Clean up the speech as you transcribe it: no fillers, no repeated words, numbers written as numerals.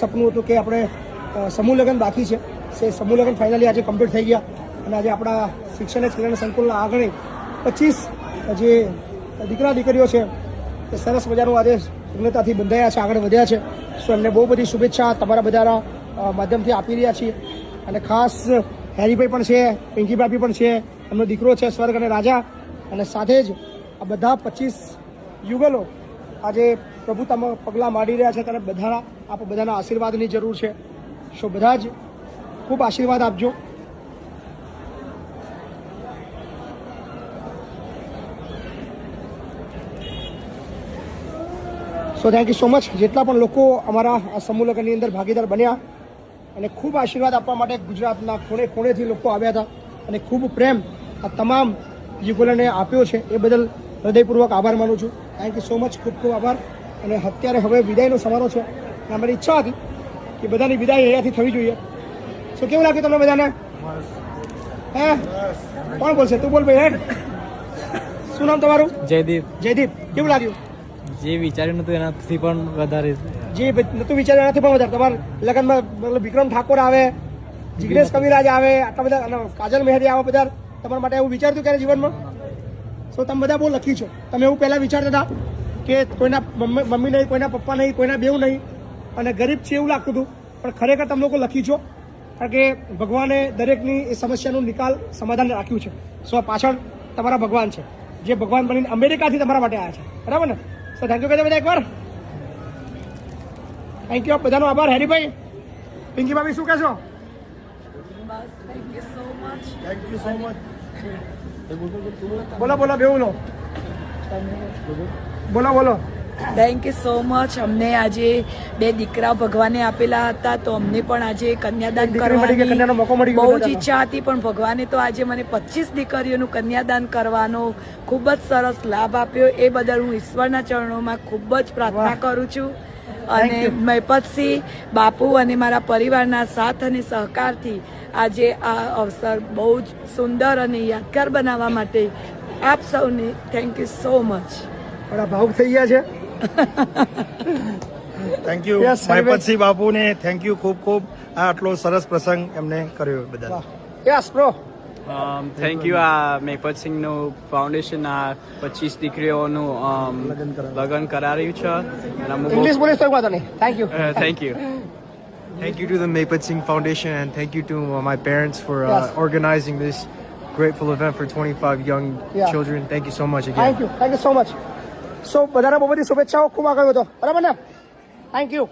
સપનું હતું કે આપણે સમૂહ લગ્ન બાકી છે, સમૂહ લગ્ન ફાઇનલી આજે કમ્પ્લીટ થઈ ગયા અને આજે આપણા શિક્ષણ કલ્યાણ સંકુલના આંગણે 25 જે દીકરા દીકરીઓ છે એ સરસ મજાનું આજે પૂર્ણતાથી બંધાયા છે, આગળ વધ્યા છે. સો એમને બહુ બધી શુભેચ્છા તમારા બધાના માધ્યમથી આપી રહ્યા છીએ. અને ખાસ હેરીભાઈ પણ છે, પિંકી ભાભી પણ છે, એમનો દીકરો છે સ્વર્ગ અને રાજા, અને સાથે જ આ બધા 25 યુગલો આજે પ્રભુતામાં પગલાં માંડી રહ્યા છે. ત્યારે બધાના આશીર્વાદની જરૂર છે. સો બધા જ ખૂબ આશીર્વાદ આપજો. So thank you so much. જેટલા પણ લોકો અમારા આ સમૂહ લગ્નની અંદર ભાગીદાર બન્યા અને ખૂબ આશીર્વાદ આપવા માટે ગુજરાતના ખૂણે ખૂણેથી લોકો આવ્યા હતા અને ખૂબ પ્રેમ આ તમામ યુગલોને આપ્યો છે, એ બદલ હૃદયપૂર્વક આભાર માનું છું. થેન્ક યુ સો મચ, ખૂબ ખૂબ આભાર. અને અત્યારે હવે વિદાયનો સમારોહ છે. અમારી ઈચ્છા હતી કે બધાની વિદાય અહીંયાથી થવી જોઈએ. શું કેવું લાગ્યું તમને બધાને? હે કોણ બોલશે? તું બોલ ભાઈ. હેડ, શું નામ તમારું? જયદીપ. જયદીપ, કેવું લાગ્યું? જે વિચાર્યું નતું એનાથી પણ વધારે. જે નતું વિચાર્યું એનાથી પણ વધારે. તમારા લગ્નમાં મતલબ વિક્રમ ઠાકોર આવે, જિગ્નેશ કવિરાજ આવે, આટલા બધા કાજલ મહેરી આવે, બધા તમારા માટે એવું વિચાર્યું ક્યારે જીવનમાં? સો તમે બધા બહુ લખી છો. તમે એવું પહેલાં વિચારતા હતા કે કોઈના મમ્મી નહીં, કોઈના પપ્પા નહીં, કોઈના બેવ નહીં અને ગરીબ છે એવું લાગતું હતું, પણ ખરેખર તમે લોકો લખી છો કારણ કે ભગવાને દરેકની એ સમસ્યાનું નિકાલ સમાધાન રાખ્યું છે. સો પાછળ તમારા ભગવાન છે, જે ભગવાન બનીને અમેરિકાથી તમારા માટે આવ્યા છે, બરાબર ને? સો થેન્ક યુ કહેજો બધા એકવાર. થેન્ક યુ, બધાનો આભાર. હેરીભાઈ, પિંકી ભાભી શું કહેશો? બોલો બોલો, બેવું લો, બોલો બોલો. Thank you so much. અમને આજે 2 દીકરા ભગવાને આપેલા હતા, તો અમને પણ આજે કન્યાદાન કરવાની બહુ જ ઈચ્છા હતી, પણ ભગવાને તો આજે મને 25 દીકરીઓનું કન્યાદાન કરવાનો ખૂબ જ સરસ લાભ આપ્યો. એ બદલ હું ઈશ્વરના ચરણોમાં ખૂબ જ પ્રાર્થના કરું છું. અને મહેપતસિંહ બાપુ અને મારા પરિવારના સાથ અને સહકારથી આજે આ અવસર બહુ જ સુંદર અને યાદગાર બનાવવા માટે આપ સૌને થેન્ક યુ સો મચ. થોડા ભાવુક થઈ ગયા છે. થેન્ક યુ મહેપતસિંહ બાપુને, થેન્ક યુ ખૂબ ખૂબ આ આટલો સરસ પ્રસંગ એમને કર્યો બધા. Yes bro. થેન્ક યુ આ મહેપતસિંહનું ફાઉન્ડેશન આ 25 દીકરીઓનું લગ્ન કરાવ્યું છે. ઇંગ્લિશ બોલીશ તો વાત નહીં. Thank you. Thank you. Thank you to the Maypat Singh Foundation, and thank you to my parents for organizing this grateful event for 25 young children. Thank you so much again. Thank you so much. સો બધાને બહુ બધી શુભેચ્છાઓ. ખૂબ આગળ વધો, બરાબર ને? Thank you.